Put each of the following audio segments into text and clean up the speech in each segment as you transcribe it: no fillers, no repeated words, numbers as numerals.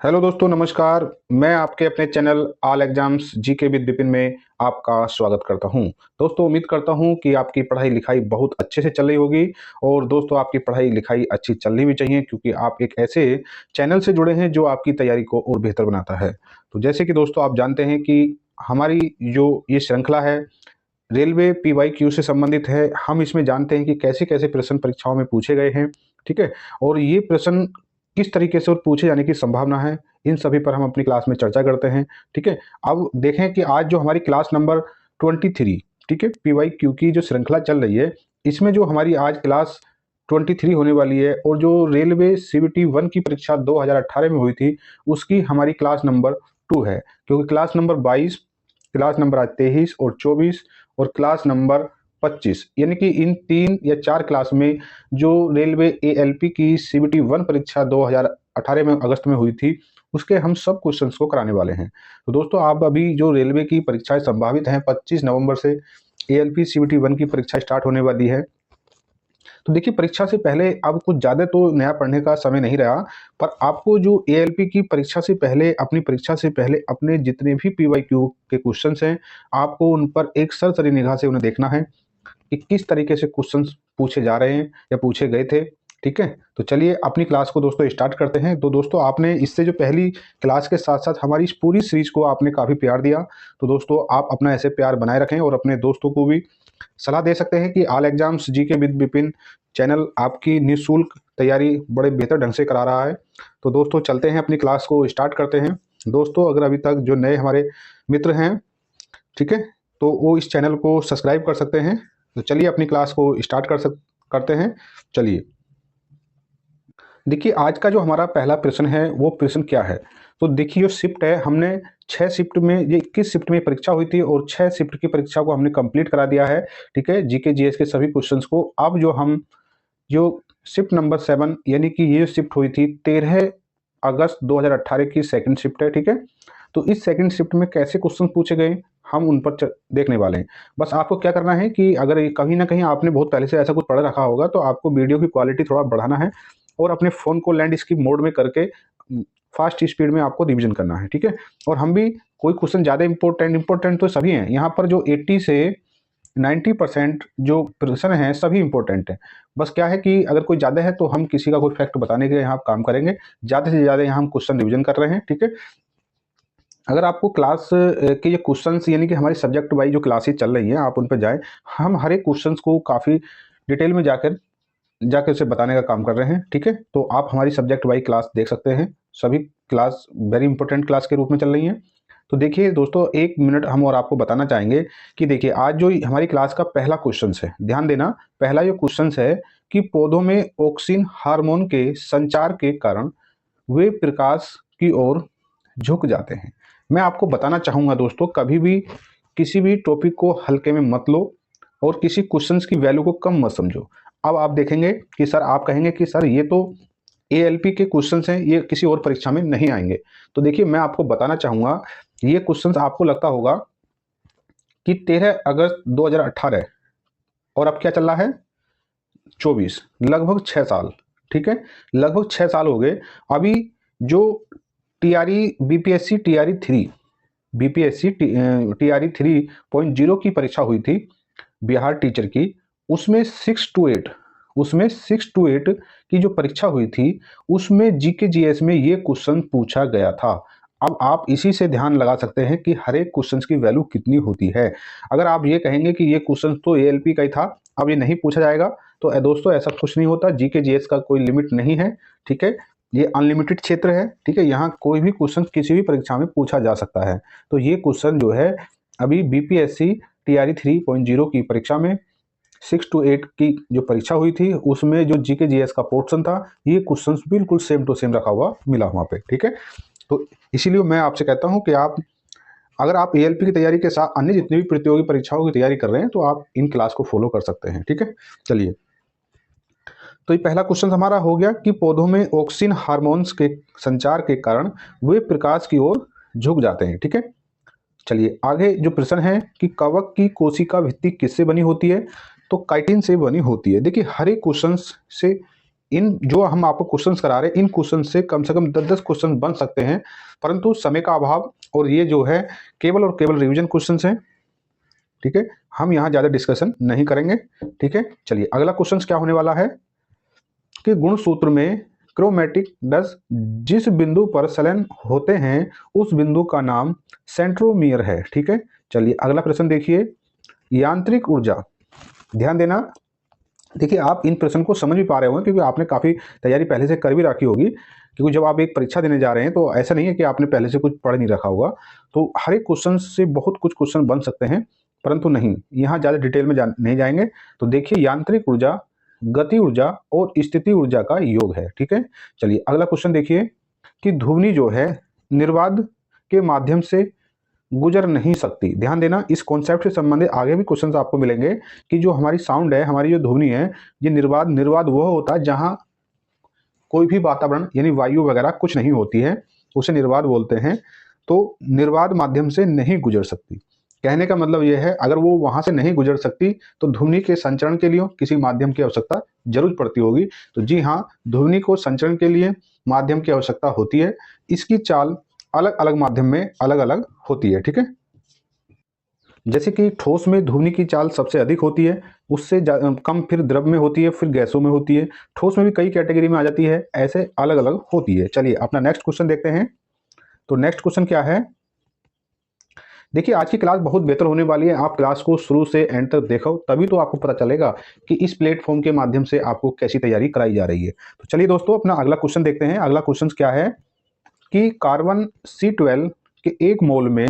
Hello दोस्तों, नमस्कार। मैं आपके अपने channel all exams GK with Vipin में आपका स्वागत करता हूं। दोस्तों, उम्मीद करता हूं कि आपकी पढ़ाई लिखाई बहुत अच्छे से चल रही होगी। और दोस्तों, आपकी पढ़ाई लिखाई अच्छी चलनी भी चाहिए, क्योंकि आप एक ऐसे चैनल से जुड़े हैं जो आपकी तैयारी को और बेहतर बनाता है। तो जैसे कि दोस्तों आप जानते हैं कि हमारी जो ये श्रृंखला है रेलवे PYQ से संबंधित है। हम इसमें जानते हैं कि कैसे कैसे प्रश्न परीक्षाओं में पूछे गए हैं, ठीक है। और ये प्रश्न किस तरीके से और पूछे जाने की संभावना है, इन सभी पर हम अपनी क्लास में चर्चा करते हैं, ठीक है। अब देखें कि आज जो हमारी क्लास नंबर 23, ठीक है, PYQ की जो श्रृंखला चल रही है, इसमें जो हमारी आज क्लास 23 होने वाली है, और जो रेलवे CBT 1 की परीक्षा 2018 में हुई थी, उसकी हमारी क्लास नंबर 2 है। क्योंकि क्लास नंबर 22, क्लास नंबर आज 23 और 24 और क्लास नंबर 25, यानी कि इन 3 या 4 क्लास में जो रेलवे ALP की CBT 1 परीक्षा 2018 में अगस्त में हुई थी, उसके हम सब क्वेश्चंस को कराने वाले हैं। तो दोस्तों, आप अभी जो रेलवे की परीक्षाएं संभावित हैं, 25 नवंबर से ALP CBT 1 की परीक्षा स्टार्ट होने वाली है। तो देखिए, परीक्षा से पहले अब कुछ ज़्यादा तो नया पढ़ने का समय नहीं रहा, पर आपको जो ALP की परीक्षा से पहले, अपनी परीक्षा से पहले अपने जितने भी PYQ के क्वेश्चंस हैं, आपको उन पर एक सरसरी निगाह से उन्हें देखना है कि किस तरीके से क्वेश्चंस पूछे जा रहे हैं या पूछे गए थे, ठीक है। तो चलिए अपनी क्लास को दोस्तों स्टार्ट करते हैं। तो दोस्तों, आपने इससे जो पहली क्लास के साथ साथ हमारी इस पूरी सीरीज को आपने काफ़ी प्यार दिया, तो दोस्तों आप अपना ऐसे प्यार बनाए रखें और अपने दोस्तों को भी सलाह दे सकते हैं कि all exams GK with Vipin channel आपकी निःशुल्क तैयारी बड़े बेहतर ढंग से करा रहा है। तो दोस्तों, चलते हैं अपनी क्लास को स्टार्ट करते हैं। दोस्तों, अगर अभी तक जो नए हमारे मित्र हैं, ठीक है, तो वो इस चैनल को सब्सक्राइब कर सकते हैं। तो चलिए अपनी क्लास को स्टार्ट करते हैं। चलिए, देखिए आज का जो हमारा पहला प्रश्न है वो प्रश्न क्या है। तो देखिए, जो शिफ्ट है, हमने 6 शिफ्ट में, ये 21 शिफ्ट में परीक्षा हुई थी और 6 शिफ्ट की परीक्षा को हमने कंप्लीट करा दिया है, ठीक है, जीके जीएस के सभी क्वेश्चंस को। अब जो शिफ्ट नंबर 7, यानी कि ये शिफ्ट हुई थी 13 अगस्त 2018 की सेकंड शिफ्ट है, ठीक है। तो इस सेकंड शिफ्ट में कैसे क्वेश्चन पूछे गए, हम उन पर देखने वाले हैं। बस आपको क्या करना है कि अगर ये कहीं ना कहीं आपने बहुत पहले से ऐसा कुछ पढ़ रखा होगा, तो आपको वीडियो की क्वालिटी थोड़ा बढ़ाना है और अपने फ़ोन को लैंडस्केप मोड में करके फास्ट स्पीड में आपको रिवीजन करना है, ठीक है। और हम भी कोई क्वेश्चन ज़्यादा इंपॉर्टेंट तो सभी हैं यहाँ पर। जो 80 से 90% जो प्रश्न हैं सभी इंपॉर्टेंट हैं। बस क्या है कि अगर कोई ज़्यादा है तो हम किसी का कोई फैक्ट बताने के लिए यहाँ काम करेंगे। ज़्यादा से ज़्यादा यहाँ हम क्वेश्चन रिवीजन कर रहे हैं, ठीक है। अगर आपको क्लास के ये क्वेश्चंस, यानी कि हमारी सब्जेक्ट वाइज जो क्लासेस चल रही हैं, आप उन पर जाएँ। हम हर एक क्वेश्चंस को काफ़ी डिटेल में जाकर जाके उसे बताने का काम कर रहे हैं, ठीक है। तो आप हमारी सब्जेक्ट वाइज क्लास देख सकते हैं। सभी क्लास वेरी इंपॉर्टेंट क्लास के रूप में चल रही हैं। तो देखिए दोस्तों, 1 मिनट हम और आपको बताना चाहेंगे कि देखिए आज जो हमारी क्लास का पहला क्वेश्चन है, ध्यान देना। पहला जो क्वेश्चन है कि पौधों में ऑक्सिन हार्मोन के संचार के कारण वे प्रकाश की ओर झुक जाते हैं। मैं आपको बताना चाहूँगा दोस्तों, कभी भी किसी भी टॉपिक को हल्के में मत लो और किसी क्वेश्चंस की वैल्यू को कम मत समझो। अब आप देखेंगे कि सर, आप कहेंगे कि सर ये तो ALP के क्वेश्चंस हैं, ये किसी और परीक्षा में नहीं आएंगे। तो देखिए, मैं आपको बताना चाहूँगा, ये क्वेश्चंस आपको लगता होगा कि 13 अगस्त 2018 और अब क्या चल रहा है 24, लगभग 6 साल, ठीक है, लगभग 6 साल हो गए। अभी जो BPSC TRE 3.0 की परीक्षा हुई थी बिहार टीचर की, उसमें 6 to 8 की जो परीक्षा हुई थी, उसमें GK GS में ये क्वेश्चन पूछा गया था। अब आप इसी से ध्यान लगा सकते हैं कि हर एक क्वेश्चन की वैल्यू कितनी होती है। अगर आप ये कहेंगे कि ये क्वेश्चन तो ALP का ही था, अब ये नहीं पूछा जाएगा, तो दोस्तों ऐसा कुछ नहीं होता। GK GS का कोई लिमिट नहीं है, ठीक है। ये अनलिमिटेड क्षेत्र है, ठीक है। यहाँ कोई भी क्वेश्चन किसी भी परीक्षा में पूछा जा सकता है। तो ये क्वेश्चन जो है अभी BPSC TRE 3.0 की परीक्षा में 6 to 8 की जो परीक्षा हुई थी, उसमें जो GK GS का पोर्शन था, ये क्वेश्चंस बिल्कुल सेम टू सेम रखा हुआ मिला वहाँ पे, ठीक है। तो इसीलिए मैं आपसे कहता हूँ कि अगर आप ALP की तैयारी के साथ अन्य जितनी भी प्रतियोगी परीक्षाओं की तैयारी कर रहे हैं, तो आप इन क्लास को फॉलो कर सकते हैं, ठीक है। चलिए, तो ये पहला क्वेश्चन हमारा हो गया कि पौधों में ऑक्सिन हार्मोन्स के संचार के कारण वे प्रकाश की ओर झुक जाते हैं, ठीक है। चलिए आगे जो प्रश्न है कि कवक की कोशिका भित्ति किससे बनी होती है, तो काइटिन से बनी होती है। देखिए, हर एक क्वेश्चन से इन जो हम आपको क्वेश्चंस करा रहे हैं, इन क्वेश्चन से कम 10-10 क्वेश्चन बन सकते हैं, परंतु समय का अभाव और ये जो है केवल और केवल रिवीजन क्वेश्चंस हैं। ठीक है, हम यहाँ ज़्यादा डिस्कशन नहीं करेंगे। ठीक है, चलिए अगला क्वेश्चन क्या होने वाला है कि गुण सूत्र में क्रोमेटिक डस जिस बिंदु पर संलयन होते हैं उस बिंदु का नाम सेंट्रोमियर है। ठीक है, चलिए अगला प्रश्न देखिए, यांत्रिक ऊर्जा। ध्यान देना, देखिए आप इन प्रश्न को समझ भी पा रहे होंगे क्योंकि आपने काफ़ी तैयारी पहले से कर भी रखी होगी, क्योंकि जब आप एक परीक्षा देने जा रहे हैं तो ऐसा नहीं है कि आपने पहले से कुछ पढ़ नहीं रखा होगा। तो हर एक क्वेश्चन से बहुत कुछ क्वेश्चन बन सकते हैं, परंतु नहीं, यहाँ ज़्यादा डिटेल में नहीं जाएंगे। तो देखिए, यांत्रिक ऊर्जा गति ऊर्जा और स्थिति ऊर्जा का योग है। ठीक है, चलिए अगला क्वेश्चन देखिए कि ध्वनि जो है निर्वात के माध्यम से गुजर नहीं सकती। ध्यान देना, इस कॉन्सेप्ट से संबंधित आगे भी क्वेश्चंस आपको मिलेंगे कि जो हमारी साउंड है, हमारी जो ध्वनि है, ये निर्वात वह होता है जहाँ कोई भी वातावरण यानी वायु वगैरह कुछ नहीं होती है, उसे निर्वात बोलते हैं। तो निर्वात माध्यम से नहीं गुजर सकती, कहने का मतलब यह है अगर वो वहां से नहीं गुजर सकती तो ध्वनि के संचरण के लिए किसी माध्यम की आवश्यकता जरूर पड़ती होगी। तो जी हाँ, ध्वनि को संचरण के लिए माध्यम की आवश्यकता होती है। इसकी चाल अलग अलग माध्यम में अलग अलग होती है। ठीक है, जैसे कि ठोस में ध्वनि की चाल सबसे अधिक होती है, उससे कम फिर द्रव में होती है, फिर गैसों में होती है। ठोस में भी कई कैटेगरी में आ जाती है, ऐसे अलग अलग होती है। चलिए अपना नेक्स्ट क्वेश्चन देखते हैं। तो नेक्स्ट क्वेश्चन क्या है, देखिए आज की क्लास बहुत बेहतर होने वाली है। आप क्लास को शुरू से एंड तक देखो, तभी तो आपको पता चलेगा कि इस प्लेटफॉर्म के माध्यम से आपको कैसी तैयारी कराई जा रही है। तो चलिए दोस्तों अपना अगला क्वेश्चन देखते हैं। अगला क्वेश्चन क्या है कि कार्बन C12 के एक मोल में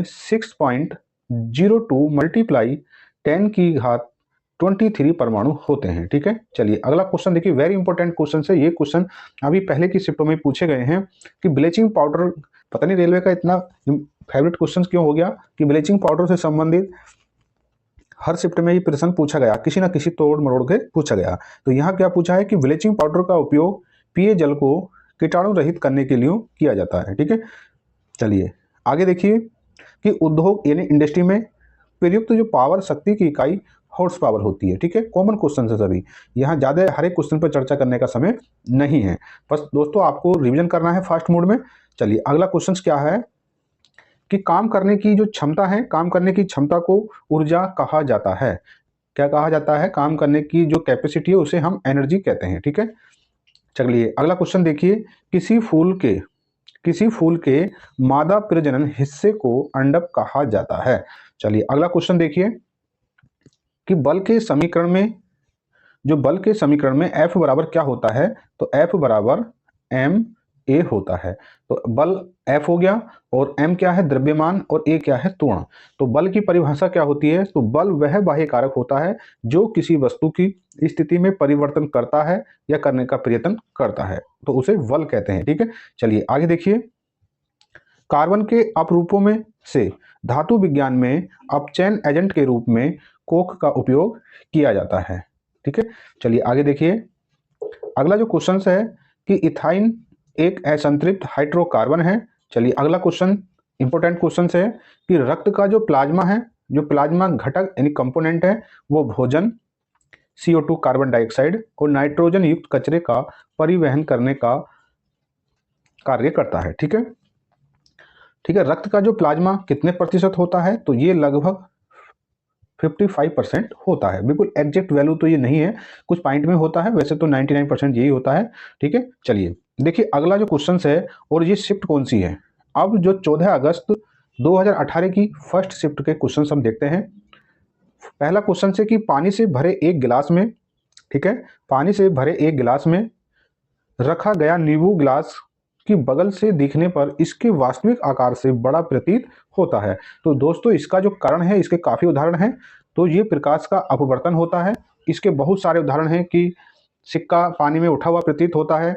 6.02 मल्टीप्लाई 10 की घात 23 परमाणु होते हैं। ठीक है, चलिए अगला क्वेश्चन देखिए, वेरी इंपॉर्टेंट क्वेश्चन है ये। क्वेश्चन अभी पहले की शिफ्टों में पूछे गए हैं कि ब्लीचिंग पाउडर, पता नहीं रेलवे का इतना फेवरेट क्वेश्चन क्यों हो गया कि ब्लीचिंग पाउडर से संबंधित हर शिफ्ट में ये प्रश्न पूछा गया, किसी ना किसी तोड़ मरोड़ के पूछा गया। तो यहाँ क्या पूछा है कि ब्लीचिंग पाउडर का उपयोग पिए जल को कीटाणु रहित करने के लिए किया जाता है। ठीक है, चलिए आगे देखिए कि उद्योग यानी इंडस्ट्री में प्रयुक्त जो पावर शक्ति की इकाई हॉर्स पावर होती है। ठीक है, कॉमन क्वेश्चन है सभी, यहाँ ज़्यादा हर एक क्वेश्चन पर चर्चा करने का समय नहीं है, बस दोस्तों आपको रिवीजन करना है फास्ट मोड में। चलिए अगला क्वेश्चन क्या है कि काम करने की जो क्षमता है, काम करने की क्षमता को ऊर्जा कहा जाता है। क्या कहा जाता है? काम करने की जो कैपेसिटी है उसे हम एनर्जी कहते हैं। ठीक है, चलिए अगला क्वेश्चन देखिए, किसी फूल के मादा प्रजनन हिस्से को अंडक कहा जाता है। चलिए अगला क्वेश्चन देखिए कि बल के समीकरण में F बराबर क्या होता है? तो F बराबर m a होता है। तो बल F हो गया और m क्या है? द्रव्यमान, और a क्या है? त्वरण। तो बल की परिभाषा क्या होती है? तो बल वह बाह्य कारक होता है जो किसी वस्तु की स्थिति में परिवर्तन करता है या करने का प्रयत्न करता है, तो उसे बल कहते हैं। ठीक है, चलिए आगे देखिए, कार्बन के अपरूपों में से धातु विज्ञान में अपचयन एजेंट के रूप में कोक का उपयोग किया जाता है। ठीक है, चलिए आगे देखिए, अगला जो क्वेश्चन है कि इथाइन एक असंतृप्त हाइड्रोकार्बन है। चलिए अगला क्वेश्चन इंपॉर्टेंट क्वेश्चन है कि रक्त का जो प्लाज्मा है, जो प्लाज्मा घटक यानी कंपोनेंट है, वो भोजन, CO2 कार्बन डाइऑक्साइड और नाइट्रोजन युक्त कचरे का परिवहन करने का कार्य करता है। ठीक है, रक्त का जो प्लाज्मा कितने प्रतिशत होता है? तो ये लगभग 55% होता है। बिल्कुल एग्जैक्ट वैल्यू तो ये नहीं है, कुछ पॉइंट में होता है, वैसे तो 99% यही होता है। ठीक है, चलिए देखिए अगला जो क्वेश्चन है, और ये शिफ्ट कौन सी है। अब जो 14 अगस्त 2018 की फर्स्ट शिफ्ट के क्वेश्चन हम देखते हैं। पहला क्वेश्चन है कि पानी से भरे एक गिलास में, ठीक है, पानी से भरे एक गिलास में रखा गया नींबू गिलास की बगल से दिखने पर इसके वास्तविक आकार से बड़ा प्रतीत होता है। तो दोस्तों इसका जो कारण है, इसके काफ़ी उदाहरण हैं। तो ये प्रकाश का अपवर्तन होता है। इसके बहुत सारे उदाहरण हैं कि सिक्का पानी में उठा हुआ प्रतीत होता है।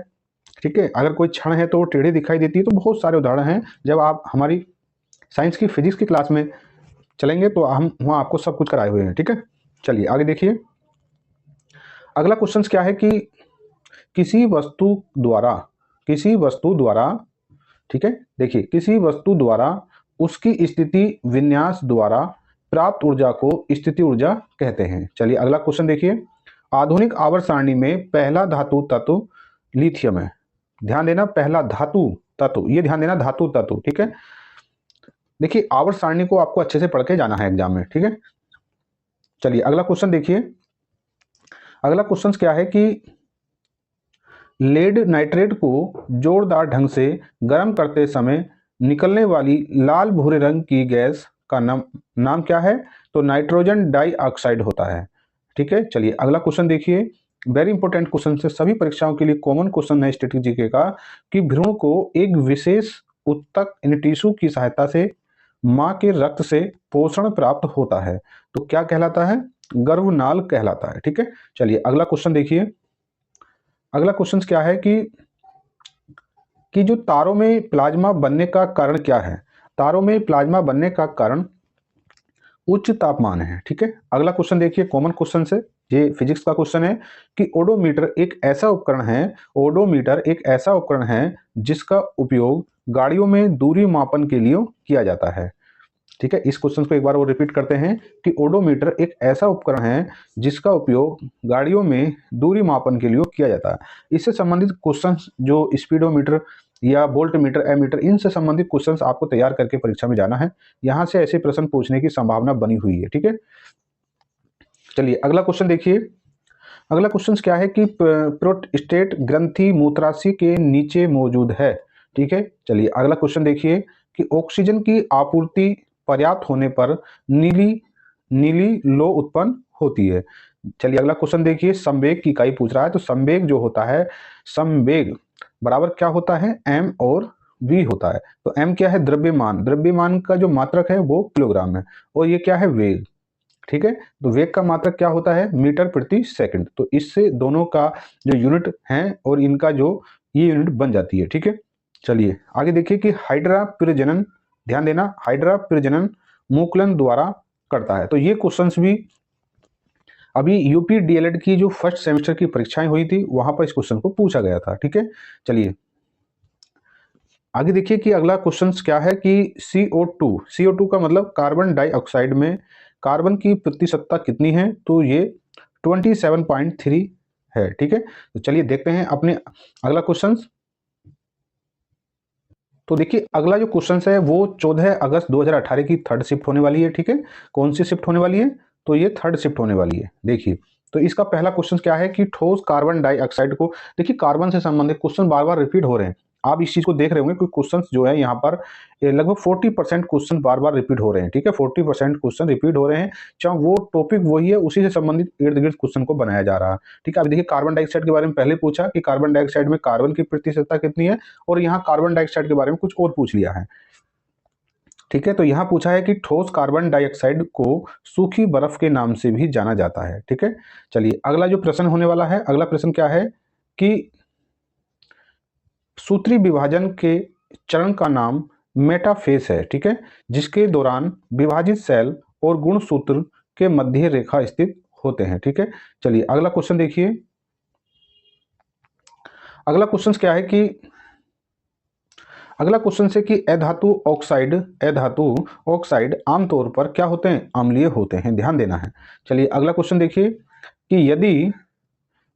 ठीक है, अगर कोई क्षण है तो वो टेढ़ी दिखाई देती है। तो बहुत सारे उदाहरण हैं, जब आप हमारी साइंस की फिजिक्स की क्लास में चलेंगे तो हम वहाँ आपको सब कुछ कराए हुए हैं। ठीक है, चलिए आगे देखिए, अगला क्वेश्चन क्या है कि किसी वस्तु द्वारा, ठीक है, देखिए किसी वस्तु द्वारा उसकी स्थिति विन्यास द्वारा प्राप्त ऊर्जा को स्थिति ऊर्जा कहते हैं। चलिए अगला क्वेश्चन देखिए, आधुनिक आवर्त सारणी में पहला धातु तत्व लिथियम है। ध्यान देना, पहला धातु तत्व, ये ध्यान देना धातु तत्व, ठीक है। देखिए आवर्त सारणी को आपको अच्छे से पढ़ के जाना है एग्जाम में, ठीक है। चलिए अगला क्वेश्चन देखिए। अगला क्वेश्चन क्या है कि लेड नाइट्रेट को जोरदार ढंग से गर्म करते समय निकलने वाली लाल भूरे रंग की गैस का नाम क्या है? तो नाइट्रोजन डाइऑक्साइड होता है, ठीक है। चलिए अगला क्वेश्चन देखिए, वेरी इंपॉर्टेंट क्वेश्चन से, सभी परीक्षाओं के लिए कॉमन क्वेश्चन है स्टैटिक जीके का, कि भ्रूण को एक विशेष उत्तक टिश्यू की सहायता से मां के रक्त से पोषण प्राप्त होता है, तो क्या कहलाता है? गर्भनाल कहलाता है, ठीक है। चलिए अगला क्वेश्चन देखिए। अगला क्वेश्चन क्या है कि जो तारों में प्लाज्मा बनने का कारण क्या है? तारों में प्लाज्मा बनने का कारण उच्च तापमान है, ठीक है। अगला क्वेश्चन देखिए, कॉमन क्वेश्चन से, ये फिजिक्स का क्वेश्चन है कि ओडोमीटर एक ऐसा उपकरण है, ओडोमीटर एक ऐसा उपकरण है जिसका उपयोग गाड़ियों में दूरी मापन के लिए किया जाता है, ठीक है। इस क्वेश्चन को एक बार और रिपीट करते हैं कि ओडोमीटर एक ऐसा उपकरण है जिसका उपयोग गाड़ियों में दूरी मापन के लिए किया जाता है। इससे संबंधित क्वेश्चंस जो स्पीडोमीटर या वोल्ट मीटर, एमीटर, इनसे संबंधित क्वेश्चंस आपको तैयार करके परीक्षा में जाना है। यहां से ऐसे प्रश्न पूछने की संभावना बनी हुई है, ठीक है। चलिए अगला क्वेश्चन देखिए। अगला क्वेश्चन क्या है कि प्रोस्टेट ग्रंथि मूत्राशय के नीचे मौजूद है, ठीक है। चलिए अगला क्वेश्चन देखिए कि ऑक्सीजन की आपूर्ति पर्याप्त होने पर नीली लो उत्पन्न होती है। चलिए अगला क्वेश्चन देखिए, संवेग की इकाई पूछ रहा है, तो संवेग जो होता है, संवेग बराबर क्या होता है? m और v होता है। तो m क्या है? द्रव्यमान, द्रव्यमान का जो मात्रक है वो किलोग्राम है, और ये क्या है? वेग, ठीक है। तो वेग का मात्रक क्या होता है? मीटर प्रति सेकंड। तो इससे दोनों का जो यूनिट है और इनका जो ये यूनिट बन जाती है, ठीक है। चलिए आगे देखिए कि हाइड्रा प्रजनन, ध्यान देना, हाइड्रा प्रजनन मुकुलन द्वारा करता है। तो ये क्वेश्चंस भी अभी यूपी डीएलएड की जो फर्स्ट सेमेस्टर की परीक्षाएं हुई थी वहां पर इस क्वेश्चन को पूछा गया था, ठीक है। चलिए आगे देखिए कि अगला क्वेश्चन क्या है कि CO2 का मतलब कार्बन डाइऑक्साइड में कार्बन की प्रतिशतता कितनी है? तो ये 27.3 है, ठीक है। तो चलिए देखते हैं अपने अगला क्वेश्चन। तो देखिए अगला जो क्वेश्चन है वो 14 अगस्त 2018 की थर्ड शिफ्ट होने वाली है, ठीक है। कौन सी शिफ्ट होने वाली है? तो ये थर्ड शिफ्ट होने वाली है। देखिए तो इसका पहला क्वेश्चन क्या है कि ठोस कार्बन डाइऑक्साइड को, देखिए कार्बन से संबंधित क्वेश्चन बार बार रिपीट हो रहे हैं, आप इस चीज को देख रहे होंगे कि क्वेश्चन जो है यहाँ पर लगभग 40% क्वेश्चन बार बार रिपीट हो रहे हैं, ठीक है। 40% क्वेश्चन रिपीट हो रहे हैं, चाहे वो टॉपिक वही है, उसी से संबंधित इर्द गिर्द क्वेश्चन को बनाया जा रहा है, ठीक है। अभी देखिए कार्बन डाइऑक्साइड के बारे में पहले पूछा कि कार्बन डाइऑक्साइड में कार्बन की प्रतिशतता कितनी है, और यहाँ कार्बन डाइऑक्साइड के बारे में कुछ और पूछ लिया है, ठीक है। तो यहां पूछा है कि ठोस कार्बन डाइऑक्साइड को सूखी बर्फ के नाम से भी जाना जाता है, ठीक है। चलिए अगला जो प्रश्न होने वाला है, अगला प्रश्न क्या है कि सूत्री विभाजन के चरण का नाम मेटाफेज है, ठीक है, जिसके दौरान विभाजित सेल और गुणसूत्र के मध्य रेखा स्थित होते हैं, ठीक है। चलिए अगला क्वेश्चन देखिए। अगला क्वेश्चन क्या है कि अगला क्वेश्चन से कि अधातु ऑक्साइड आमतौर पर क्या होते हैं? अम्लीय होते हैं, ध्यान देना है। चलिए अगला क्वेश्चन देखिए कि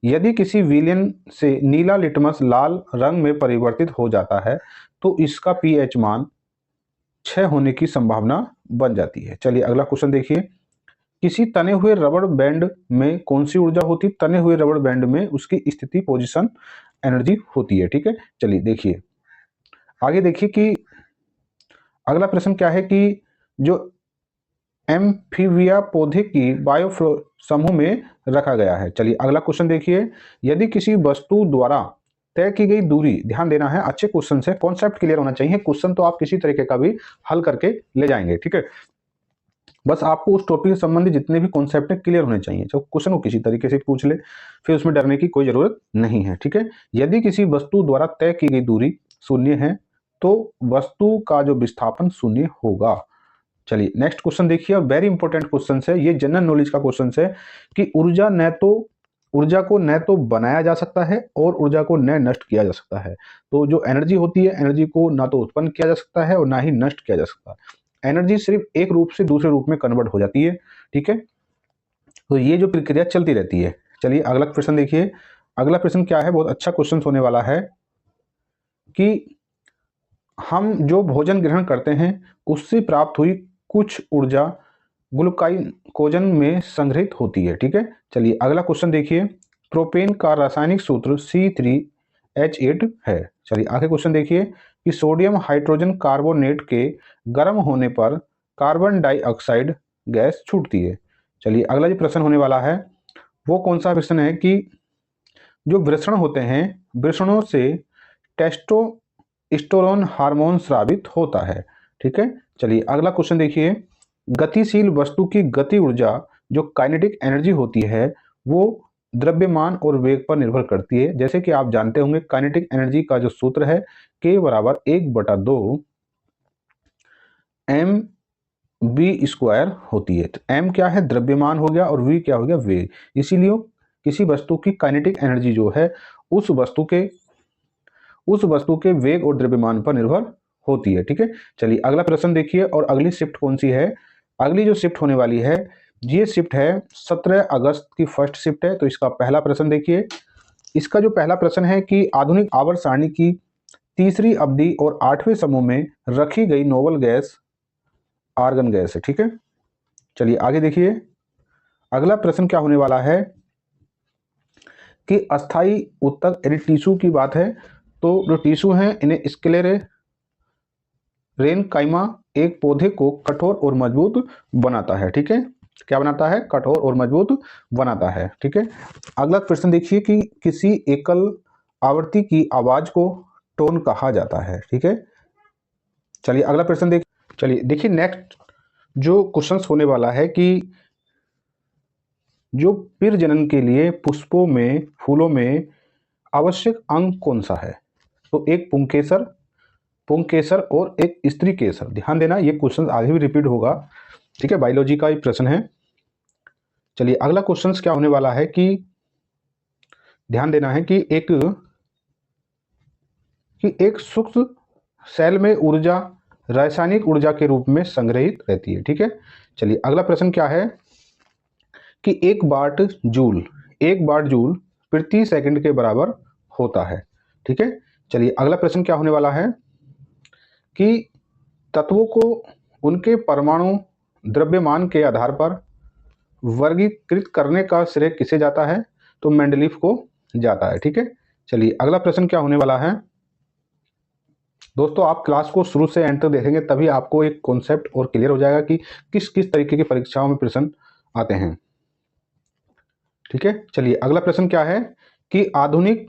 यदि किसी विलयन से नीला लिटमस लाल रंग में परिवर्तित हो जाता है तो इसका पीएच मान 6 होने की संभावना बन जाती है। चलिए अगला क्वेश्चन देखिए, किसी तने हुए रबड़ बैंड में कौन सी ऊर्जा होती है? तने हुए रबड़ बैंड में उसकी स्थिति, पोजीशन, एनर्जी होती है, ठीक है। चलिए देखिए आगे देखिए कि अगला प्रश्न क्या है कि जो एम्फीबिया पौधे की बायोफ्लोर समूह में रखा गया है। चलिए अगला क्वेश्चन देखिए, यदि किसी वस्तु द्वारा तय की गई दूरी, ध्यान देना है, अच्छे क्वेश्चन से, कॉन्सेप्ट क्लियर होना चाहिए, क्वेश्चन तो आप किसी तरीके का भी हल करके ले जाएंगे, ठीक है। बस आपको उस टॉपिक से संबंधित जितने भी कॉन्सेप्ट हैं क्लियर होने चाहिए, जो क्वेश्चन को किसी तरीके से पूछ ले, फिर उसमें डरने की कोई जरूरत नहीं है, ठीक है। यदि किसी वस्तु द्वारा तय की गई दूरी शून्य है तो वस्तु का जो विस्थापन शून्य होगा। चलिए नेक्स्ट क्वेश्चन देखिए, वेरी इंपॉर्टेंट क्वेश्चन है, ये जनरल नॉलेज का क्वेश्चन है कि ऊर्जा को न तो बनाया जा सकता है और ऊर्जा को न नष्ट किया जा सकता है। तो जो एनर्जी होती है, एनर्जी को ना तो उत्पन्न किया जा सकता है और ना ही नष्ट किया जा सकता है। एनर्जी सिर्फ एक रूप से दूसरे रूप में कन्वर्ट हो जाती है, ठीक है। तो ये जो प्रक्रिया चलती रहती है, चलिए अगला प्रश्न देखिए। अगला प्रश्न क्या है, बहुत अच्छा क्वेश्चन होने वाला है कि हम जो भोजन ग्रहण करते हैं उससे प्राप्त हुई कुछ ऊर्जा ग्लूकाइकोजन में संग्रहित होती है। ठीक है, चलिए अगला क्वेश्चन देखिए। प्रोपेन का रासायनिक सूत्र C3H8 है। चलिए आगे क्वेश्चन देखिए कि सोडियम हाइड्रोजन कार्बोनेट के गर्म होने पर कार्बन डाइऑक्साइड गैस छूटती है। चलिए अगला जो प्रश्न होने वाला है वो कौन सा प्रश्न है कि जो वृषण होते हैं, वृषणों से टेस्टोस्टेरोन हार्मोन स्रावित होता है। ठीक है, चलिए अगला क्वेश्चन देखिए। गतिशील वस्तु की गति ऊर्जा जो काइनेटिक एनर्जी होती है वो द्रव्यमान और वेग पर निर्भर करती है। जैसे कि आप जानते होंगे काइनेटिक एनर्जी का जो सूत्र है K बराबर 1/2 mv² होती है। तो m क्या है, द्रव्यमान हो गया, और v क्या हो गया, वेग। इसीलिए किसी वस्तु की काइनेटिक एनर्जी जो है उस वस्तु के वेग और द्रव्यमान पर निर्भर होती है। ठीक है, चलिए अगला प्रश्न देखिए। और अगली शिफ्ट कौन सी है, अगली जो शिफ्ट होने वाली है ये शिफ्ट है 17 अगस्त की फर्स्ट शिफ्ट है। तो इसका पहला प्रश्न देखिए। इसका जो पहला प्रश्न है कि आधुनिक आवर्त सारणी की तीसरी अवधि और 8वें समूह में रखी गई नोबल गैस आर्गन गैस है। ठीक है, चलिए आगे देखिए। अगला प्रश्न क्या होने वाला है कि अस्थाई ऊतक यानी टिश्यू की बात है। तो जो टिश्यू हैं इन्हें स्क्लेरेंकाइमा एक पौधे को कठोर और मजबूत बनाता है। ठीक है, क्या बनाता है, कठोर और मजबूत बनाता है। ठीक है, अगला प्रश्न देखिए कि किसी एकल आवृत्ति की आवाज को टोन कहा जाता है। ठीक है, चलिए अगला प्रश्न देखिए। चलिए देखिए नेक्स्ट जो क्वेश्चंस होने वाला है कि जो प्रजनन के लिए पुष्पों में, फूलों में आवश्यक अंग कौन सा है। तो एक पुंकेसर और एक स्त्री केसर। ध्यान देना ये क्वेश्चन आगे भी रिपीट होगा। ठीक है, बायोलॉजी का ही प्रश्न है। चलिए अगला क्वेश्चन क्या होने वाला है कि ध्यान देना है कि एक सूक्ष्म सेल में ऊर्जा रासायनिक ऊर्जा के रूप में संग्रहित रहती है। ठीक है, चलिए अगला प्रश्न क्या है कि एक वाट जूल प्रति सेकंड के बराबर होता है। ठीक है, चलिए अगला प्रश्न क्या होने वाला है कि तत्वों को उनके परमाणु द्रव्यमान के आधार पर वर्गीकृत करने का श्रेय किसे जाता है। तो मेंडलीफ को जाता है। ठीक है, चलिए अगला प्रश्न क्या होने वाला है। दोस्तों आप क्लास को शुरू से एंड तक देखेंगे तभी आपको एक कॉन्सेप्ट और क्लियर हो जाएगा कि किस किस तरीके की परीक्षाओं में प्रश्न आते हैं। ठीक है, चलिए अगला प्रश्न क्या है कि आधुनिक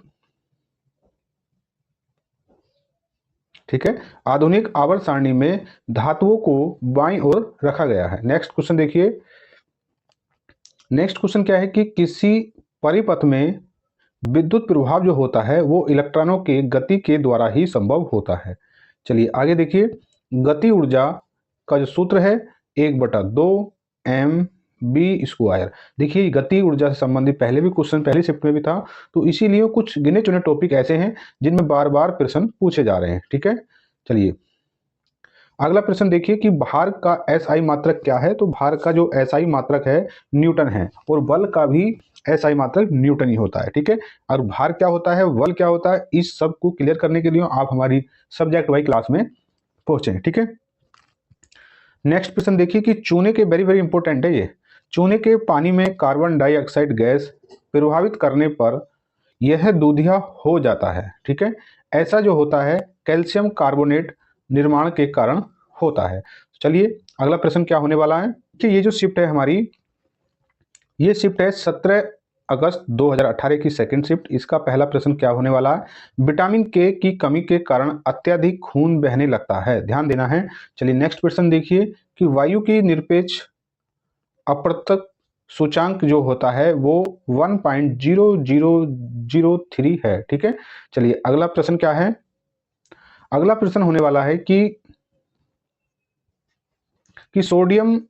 आवर्त सारणी में धातुओं को बाईं ओर रखा गया है। नेक्स्ट क्वेश्चन देखिए। नेक्स्ट क्वेश्चन क्या है कि किसी परिपथ में विद्युत प्रभाव जो होता है वो इलेक्ट्रॉनों के गति के द्वारा ही संभव होता है। चलिए आगे देखिए। गति ऊर्जा का जो सूत्र है 1/2 mv²। देखिए गति ऊर्जा से संबंधित पहले भी क्वेश्चन पहली शिफ्ट में भी था, तो इसीलिए कुछ गिने चुने टॉपिक ऐसे हैं जिनमें बार बार प्रश्न पूछे जा रहे हैं। ठीक है, चलिए अगला प्रश्न देखिए कि भार का एसआई मात्रक क्या है। तो भार का जो एसआई मात्रक है न्यूटन है, और बल का भी एसआई मात्रक न्यूटन ही होता है। ठीक है, और भार क्या होता है, बल क्या होता है, इस सब को क्लियर करने के लिए आप हमारी सब्जेक्ट वाइज क्लास में पहुंचे। ठीक है, नेक्स्ट प्रश्न देखिए कि चूने के वेरी वेरी इंपॉर्टेंट है ये। चूने के पानी में कार्बन डाइऑक्साइड गैस प्रभावित करने पर यह दूधिया हो जाता है। ठीक है, ऐसा जो होता है कैल्शियम कार्बोनेट निर्माण के कारण होता है। चलिए अगला प्रश्न क्या होने वाला है कि ये जो शिफ्ट है हमारी, ये शिफ्ट है 17 अगस्त 2018 की सेकंड शिफ्ट। इसका पहला प्रश्न क्या होने वाला है, विटामिन के की कमी के कारण अत्यधिक खून बहने लगता है। ध्यान देना है। चलिए नेक्स्ट प्रश्न देखिए कि वायु की निरपेक्ष अपवर्तक सूचांक जो होता है वो 1.0003 है। ठीक है, चलिए अगला प्रश्न क्या है। अगला प्रश्न होने वाला है कि सोडियम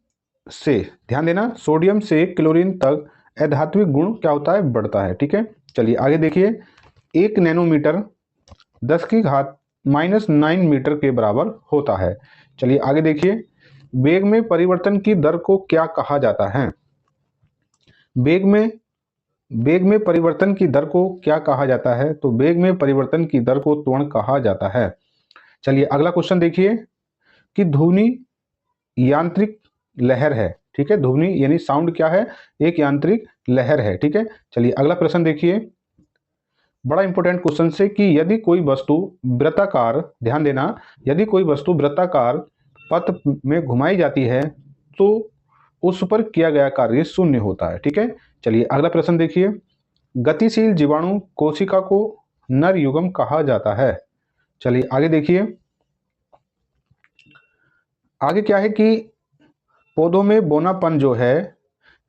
से, ध्यान देना, सोडियम से क्लोरीन तक अधात्विक गुण क्या होता है, बढ़ता है। ठीक है, चलिए आगे देखिए। 1 नैनोमीटर 10⁻⁹ मीटर के बराबर होता है। चलिए आगे देखिए। वेग में परिवर्तन की दर को क्या कहा जाता है। वेग में वेग में परिवर्तन की दर को क्या कहा जाता है? तो वेग में परिवर्तन की दर को त्वरण कहा जाता है। चलिए अगला क्वेश्चन देखिए कि ध्वनि यांत्रिक लहर है। ठीक है, ध्वनि यानी साउंड क्या है? एक यांत्रिक लहर है। ठीक है, चलिए अगला प्रश्न देखिए, बड़ा इंपॉर्टेंट क्वेश्चन से कि यदि कोई वस्तु वृत्ताकार, ध्यान देना, यदि कोई वस्तु वृत्ताकार पथ में घुमाई जाती है तो उस पर किया गया कार्य शून्य होता है। ठीक है, चलिए अगला प्रश्न देखिए, गतिशील जीवाणु कोशिका को नर युग्म कहा जाता है। चलिए आगे देखिए, आगे क्या है कि पौधों में बोनापन जो है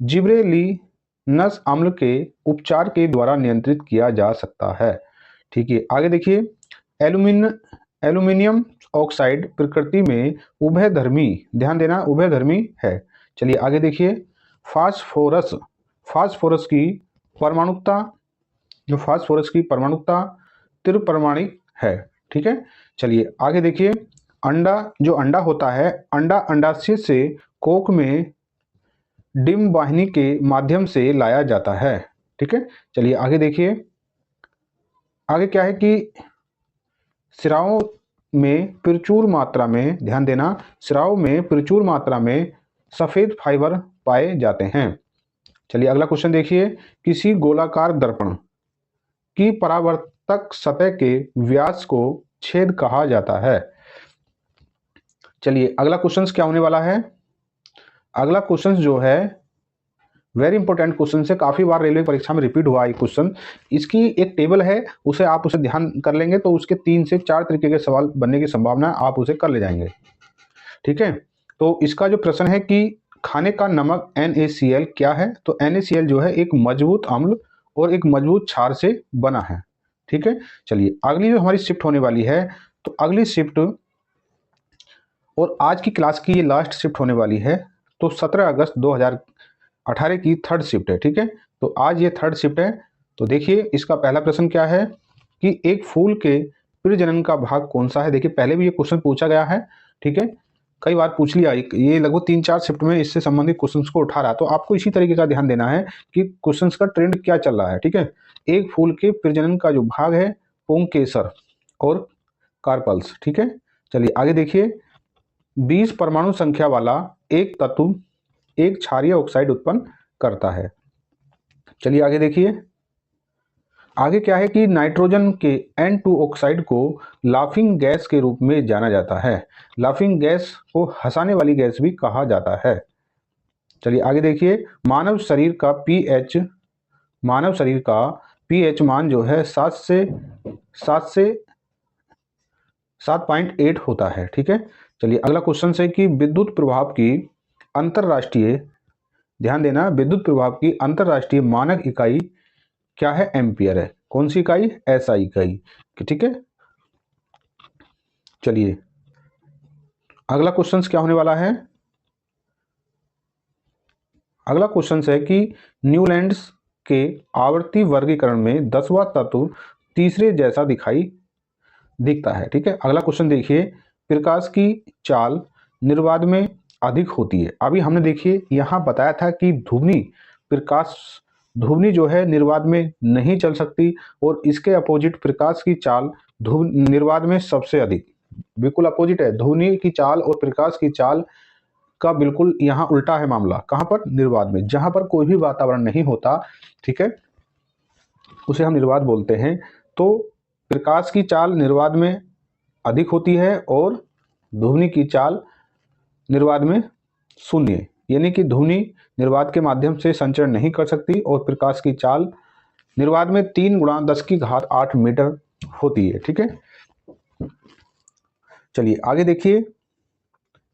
जिबरेलिनस अम्ल के उपचार के द्वारा नियंत्रित किया जा सकता है। ठीक है, आगे देखिए, एल्यूमिनियम ऑक्साइड प्रकृति में उभयधर्मी, ध्यान देना, उभयधर्मी है। चलिए आगे देखिए, फास्फोरस फास्फोरस की परमाणुकता, जो फास्फोरस की परमाणुकता त्रिपरमाणिक है। ठीक है, चलिए आगे देखिए, अंडा, जो अंडा होता है, अंडा अंडाशय से कोख में डिम वाहिनी के माध्यम से लाया जाता है। ठीक है, चलिए आगे देखिए, आगे क्या है कि स्रावों में प्रचुर मात्रा में, ध्यान देना, स्राव में प्रचुर मात्रा में सफेद फाइबर पाए जाते हैं। चलिए अगला क्वेश्चन देखिए, किसी गोलाकार दर्पण की परावर्तक सतह के व्यास को छेद कहा जाता है। चलिए अगला क्वेश्चन क्या होने वाला है? अगला क्वेश्चन जो है वेरी इंपॉर्टेंट क्वेश्चन से, काफी बार रेलवे परीक्षा में रिपीट हुआ है क्वेश्चन। इसकी एक टेबल है, उसे आप उसे ध्यान कर लेंगे तो उसके 3 से 4 तरीके के सवाल बनने की संभावना है, आप उसे कर ले जाएंगे। ठीक है, तो इसका जो प्रश्न है कि खाने का नमक NaCl क्या है? तो NaCl जो है एक मजबूत अम्ल और एक मजबूत क्षार से बना है। ठीक है, चलिए अगली जो हमारी शिफ्ट होने वाली है, तो अगली शिफ्ट और आज की क्लास की ये लास्ट शिफ्ट होने वाली है, तो 17 अगस्त 2018 की थर्ड शिफ्ट है। ठीक है, तो आज ये थर्ड शिफ्ट है। तो देखिए इसका पहला प्रश्न क्या है कि एक फूल के प्रजनन का भाग कौन सा है? देखिए पहले भी ये क्वेश्चन पूछा गया है। ठीक है, कई बार पूछ लिया, ये लगभग 3-4 शिफ्ट में इससे संबंधित क्वेश्चंस को उठा रहा है, तो आपको इसी तरीके का ध्यान देना है कि क्वेश्चंस का ट्रेंड क्या चल रहा है। ठीक है, एक फूल के प्रजनन का जो भाग है पुंकेसर और कार्पल्स। ठीक है, चलिए आगे देखिए, 20 परमाणु संख्या वाला एक तत्व एक क्षारीय ऑक्साइड उत्पन्न करता है। चलिए आगे देखिए, आगे क्या है कि नाइट्रोजन के N2 ऑक्साइड को लाफिंग गैस के रूप में जाना जाता है। लाफिंग गैस को हंसाने वाली गैस भी कहा जाता है। चलिए आगे देखिए, मानव शरीर का pH मान जो है 7.8 होता है। ठीक है, चलिए अगला क्वेश्चन है कि विद्युत प्रभाव की अंतरराष्ट्रीय, ध्यान देना, विद्युत प्रभाव की अंतरराष्ट्रीय मानक इकाई क्या है? एम्पियर है। कौन सी इकाई? SI इकाई। ठीक है, चलिए अगला क्वेश्चन क्या होने वाला है? अगला क्वेश्चन है कि न्यूलैंड्स के आवर्ती वर्गीकरण में 10वां तत्व तीसरे जैसा दिखता है। ठीक है, अगला क्वेश्चन देखिए, प्रकाश की चाल निर्वात में अधिक होती है। अभी हमने देखिए यहाँ बताया था कि ध्वनि जो है निर्वात में नहीं चल सकती, और इसके अपोजिट प्रकाश की चाल निर्वात में सबसे अधिक, बिल्कुल अपोजिट है। ध्वनि की चाल और प्रकाश की चाल का बिल्कुल यहाँ उल्टा है मामला। कहाँ पर? निर्वात में, जहां पर कोई भी वातावरण नहीं होता। ठीक है, उसे हम निर्वात बोलते हैं। तो प्रकाश की चाल निर्वात में अधिक होती है और ध्वनि की चाल निर्वात में शून्य, यानी कि ध्वनि निर्वात के माध्यम से संचरण नहीं कर सकती और प्रकाश की चाल निर्वात में 3 × 10⁸ मीटर होती है। ठीक है, चलिए आगे देखिए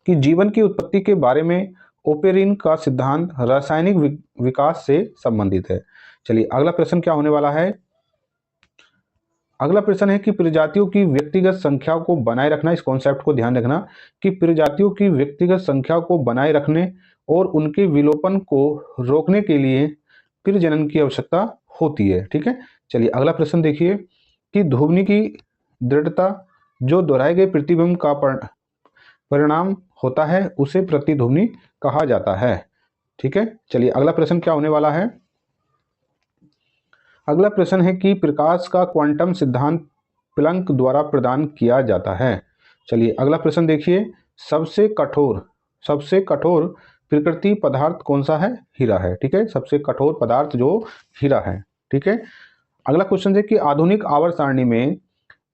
कि जीवन की उत्पत्ति के बारे में ओपेरिन का सिद्धांत रासायनिक विकास से संबंधित है। चलिए अगला प्रश्न क्या होने वाला है? अगला प्रश्न है कि प्रजातियों की व्यक्तिगत संख्या को बनाए रखना। इस कॉन्सेप्ट को ध्यान रखना कि प्रजातियों की व्यक्तिगत संख्या को बनाए रखने और उनके विलोपन को रोकने के लिए प्रजनन की आवश्यकता होती है। ठीक है, चलिए अगला प्रश्न देखिए कि ध्वनि की दृढ़ता जो दोहराए गए प्रतिबिंब का परिणाम होता है उसे प्रतिध्वनि कहा जाता है। ठीक है, चलिए अगला प्रश्न क्या होने वाला है? अगला प्रश्न है कि प्रकाश का क्वांटम सिद्धांत प्लैंक द्वारा प्रदान किया जाता है। चलिए अगला प्रश्न देखिए, सबसे कठोर प्रकृति पदार्थ कौन सा है? हीरा है। ठीक है, सबसे कठोर पदार्थ जो हीरा है। ठीक है, अगला क्वेश्चन है कि आधुनिक आवर्त सारणी में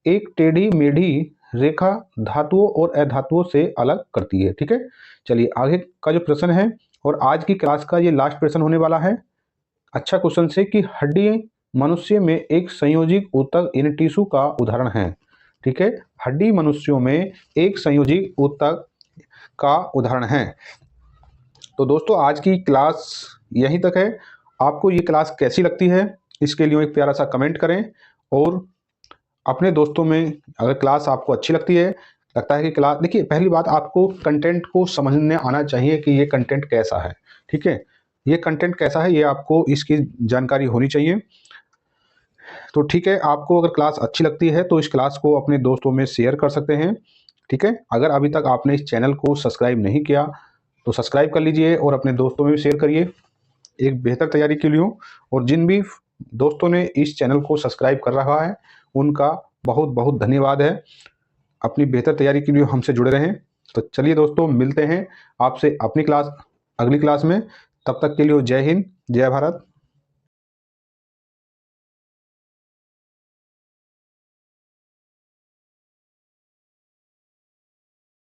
एक टेढ़ी मेढ़ी रेखा धातुओं और अधातुओं से अलग करती है। ठीक है, चलिए आगे का जो प्रश्न है और आज की क्लास का ये लास्ट प्रश्न होने वाला है। अच्छा क्वेश्चन से कि हड्डी मनुष्य में एक संयोजित ऊतक इन टिश्यू का उदाहरण है। ठीक है, हड्डी मनुष्यों में एक संयोजित ऊतक का उदाहरण है। तो दोस्तों आज की क्लास यहीं तक है। आपको ये क्लास कैसी लगती है इसके लिए एक प्यारा सा कमेंट करें, और अपने दोस्तों में अगर क्लास आपको अच्छी लगती है, लगता है कि क्लास, देखिए पहली बात आपको कंटेंट को समझने आना चाहिए कि ये कंटेंट कैसा है। ठीक है, ये कंटेंट कैसा है ये आपको इसकी जानकारी होनी चाहिए। तो ठीक है, आपको अगर क्लास अच्छी लगती है तो इस क्लास को अपने दोस्तों में शेयर कर सकते हैं। ठीक है, अगर अभी तक आपने इस चैनल को सब्सक्राइब नहीं किया तो सब्सक्राइब कर लीजिए और अपने दोस्तों में भी शेयर करिए एक बेहतर तैयारी के लिए। और जिन भी दोस्तों ने इस चैनल को सब्सक्राइब कर रहा है उनका बहुत बहुत धन्यवाद है। अपनी बेहतर तैयारी के लिए हमसे जुड़े रहें। तो चलिए दोस्तों, मिलते हैं आपसे अपनी क्लास अगली क्लास में। तब तक के लिए जय हिंद, जय भारत।